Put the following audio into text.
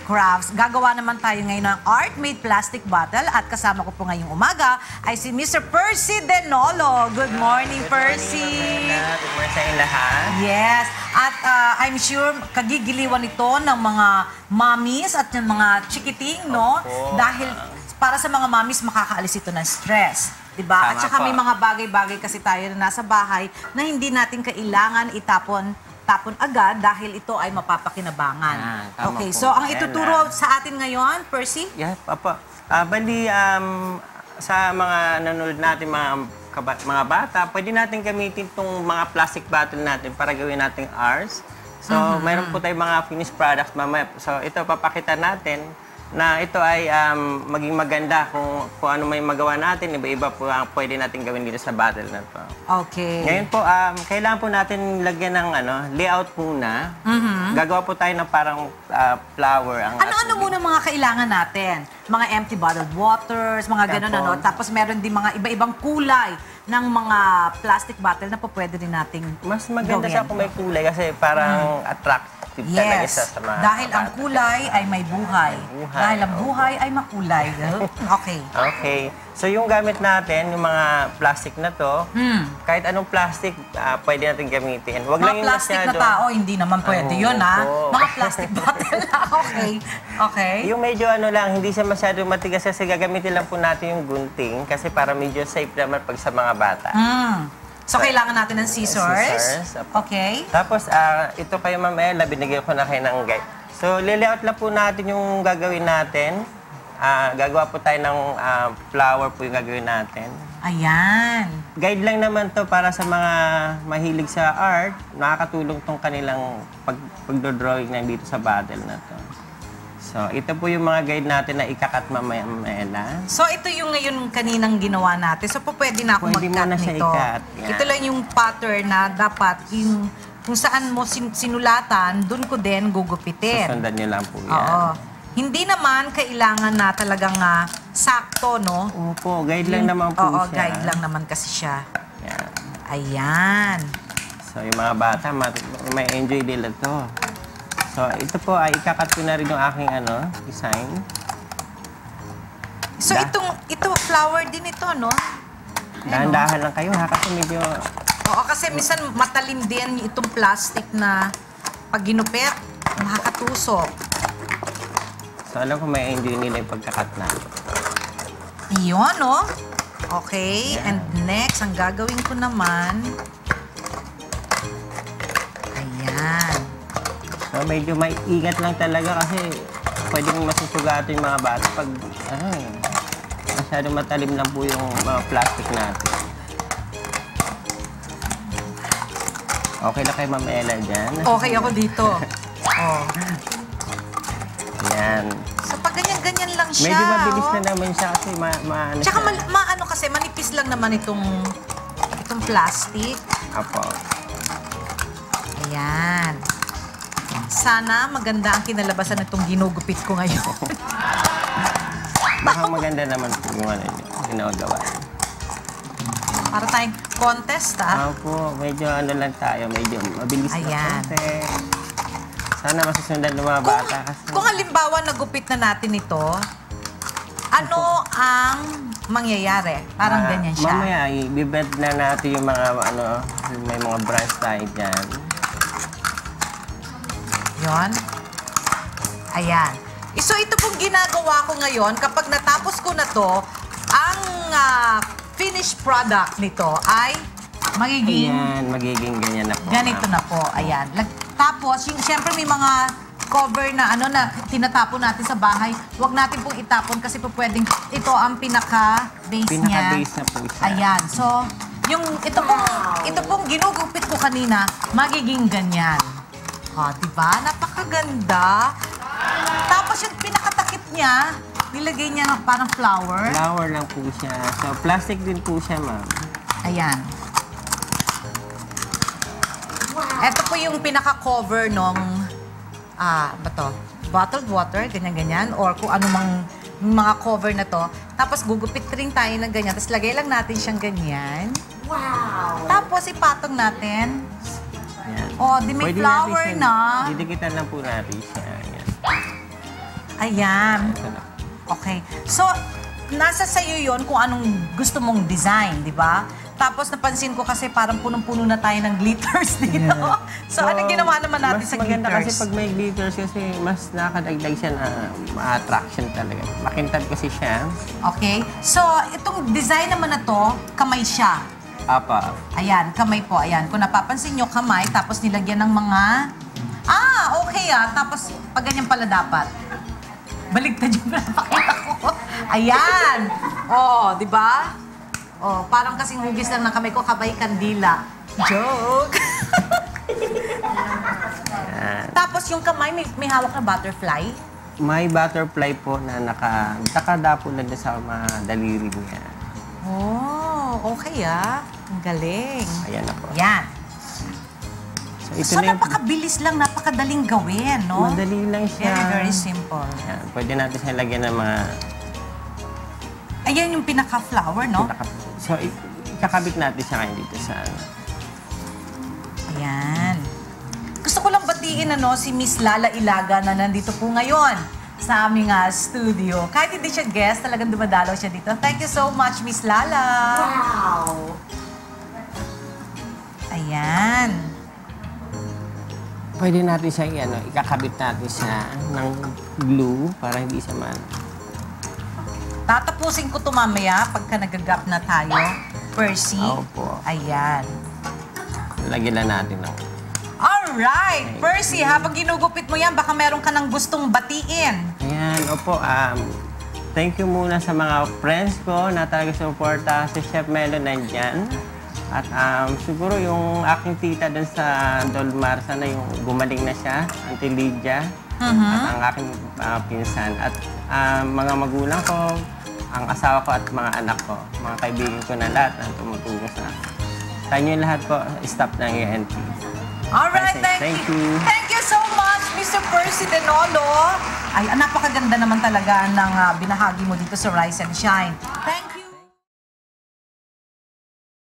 Crafts. Gagawa naman tayo ngayon ng art made plastic bottle at kasama ko po ngayong umaga ay si Mr. Percy Denolo. Good morning, Percy. Good morning sa inyo lahat. Yes. At I'm sure kagigiliwan ito ng mga mommies at ng mga chikiting, no? Dahil para sa mga mommies, makakaalis ito ng stress. Diba? At saka may mga bagay-bagay kasi tayo na nasa bahay na hindi natin kailangan itapon agad dahil ito ay mapapakinabangan. Okay, so ang ituturo sa atin ngayon, Percy? Yeah, papa. Bali, sa mga nanonood natin, mga bata, pwede natin gamitin itong mga plastic bottle natin para gawin nating arts. So, mayroon po tayong mga finished products mamaya. So, ito papakita natin na ito ay maging maganda kung ano may magawa natin. Iba-iba po ang pwede natin gawin dito sa bottle na to. Okay. Ngayon po, kailangan po natin lagyan ng layout muna. Gagawa po tayo ng parang flower. Ano-ano muna mga kailangan natin? Mga empty bottled waters, mga ganun, ano? Tapos meron din mga iba-ibang kulay ng mga plastic bottle na po pwede din nating mas maganda siya kung may kulay kasi parang attractive talaga siya sa mga dahil ang kulay ay may buhay. Dahil ang buhay ay makulay. Okay. Okay. So yung gamit natin, yung mga plastic na to, kahit anong plastic, pwede natin gamitin. Wag lang yung plastic na tao, hindi naman pwede yun, ha? Mga plastic bottle na. Okay. Okay. Yung medyo lang, hindi siya masyado matigas kasi gagamitin lang po natin yung gunting kasi para medyo safe naman pag sa mga bata. So, kailangan natin ng scissors. Okay. Tapos, ito kayo mamaya, binigyan ko na kayo ng guide. So, lilayout lang po natin yung gagawin natin. Gagawa po tayo ng flower po yung gagawin natin. Ayan. Guide lang naman to para sa mga mahilig sa art. Nakakatulong tong kanilang pagdodrawing na dito sa bottle na to. So, ito po yung mga guide natin na ikakat mamaya na. So, ito yung ngayon kaninang ginawa natin. So, pwede na ako mag-cut nito. Ito lang yung pattern na dapat yung kung saan mo sinulatan, dun ko din gugupitin. Susundan nyo lang po yan. Oo. Hindi naman kailangan na talagang sakto, no? Opo, guide lang naman po siya. Oo, guide lang naman kasi siya. Yan. Ayan. So, yung mga bata, may enjoy nila to. So, ito po ay ikakat ko na rin yung aking design. So, ito flower din ito, no? Dahan-dahan lang kayo, ha? Kasi medyo... Oo, kasi minsan matalim din itong plastic na pag ginupit, makakatusok. So, alam ko may enjoy nila yung pagkakat na. Iyon, no? Okay, and next, ang gagawin ko naman, ayan. So, medyo may ingat lang talaga kasi pwedeng masusugato yung mga bata pag masyadong matalim lang po yung mga plastic natin. Okay lang kayo mamela dyan? Okay ako dito. Oh. Yan. So, pag ganyan-ganyan lang siya. Medyo mabilis na naman siya kasi maano Tsaka siya. kasi manipis lang naman itong plastic. Apo. Ayan. Sana maganda ang kinalabasan nitong ginugupit ko ngayon. Baka maganda naman po yung ginagawa. Para tayong contest, ha? Opo, medyo lang tayo, medyo mabilis na konti. Sana masusundan ng mga bata. Kung halimbawa nagupit na natin ito, ano ang mangyayari? Parang ganyan siya. Mamaya, i-bend na natin yung mga, may mga branch tayo dyan. Yon. Ayan. So, ito pong ginagawa ko ngayon, kapag natapos ko na to, ang finished product nito ay magiging... Ayan, magiging ganyan na po. Ganito na po. Ayan. Tapos, siyempre may mga cover na na tinatapon natin sa bahay. Huwag natin pong itapon kasi po pwedeng ito ang pinaka-base niya. Pinaka-base na po siya. Ayan. So, ito pong ginugupit ko kanina, magiging ganyan. Diba? Napakaganda. Tapos yung pinakatakip niya, nilagay niya parang flower. Flower lang po siya. So, plastic din po siya, ma'am. Ayan. Ito po yung pinaka-cover nung, bottled water, ganyan-ganyan, or kung ano mang mga cover na to. Tapos gugupit rin tayo ng ganyan. Tapos lagay lang natin siyang ganyan. Wow! Tapos ipatong natin. Yan. Oh, di may Pwede flower natin na. Didikitan lang po natin siya. Yan. Ayan. Ito na. Okay. So, nasa sa'yo yon kung anong gusto mong design, di ba? Tapos napansin ko kasi parang punong-puno na tayo ng glitters dito. So, anong ginawa naman natin sa mas maganda kasi glitters? pag may glitters kasi mas nakadagdag siya na attraction talaga. Makintab kasi siya. Okay. So, itong design naman na to, kamay siya. Apa. Ayan, kamay po. Ayan. Kung napapansin nyo, kamay, tapos nilagyan ng mga... okay Tapos, pag ganyan pala dapat. Baligtad yung pinapakita ko. Ayan. Di ba? Parang kasing hugis lang ng kamay ko, kabay kandila. Joke! Tapos yung kamay, may hawak na butterfly. May butterfly po na nakadapo lang sa mga daliri niya. Okay Ang galing. Ayan na po. Yan. ito So, na yung- napakabilis lang, napakadaling gawin, no? Madali lang siya. Very, very simple. Ayan, pwede natin siya lagyan ng mga... Ayan yung pinaka-flower, no? So, ikakabit natin siya ngayon dito sa... Ayan. Gusto ko lang batiin si Miss Lala Ilaga na nandito po ngayon sa aming studio. Kahit hindi siya guest, talagang dumadalaw siya dito. Thank you so much, Miss Lala. Wow! Ayan. Pwede natin siya, ikakabit natin siya ng glue para hindi siya man... Tatapusin ko ito mamaya pagka nagagap na tayo. Percy. Opo. Ayan. Lagyan lang natin ng... Alright! Percy, habang ginugupit mo yan, baka meron ka ng gustong batiin. Ayan, opo. Thank you muna sa mga friends ko na talaga suporta si Chef Melo nandyan. At siguro yung aking tita dun sa Dolmar, sana yung gumaling na siya, Auntie Lydia. At ang aking pinsan. At mga magulang ko, ang asawa ko at mga anak ko, mga kaibigan ko na lahat na tumutulong sa akin. Tayo lahat po, staff ng UNT. Alright, Thank you. Thank you so much, Mr. Percy Denolo. Ay, napakaganda naman talaga ng binahagi mo dito sa Rise and Shine. Thank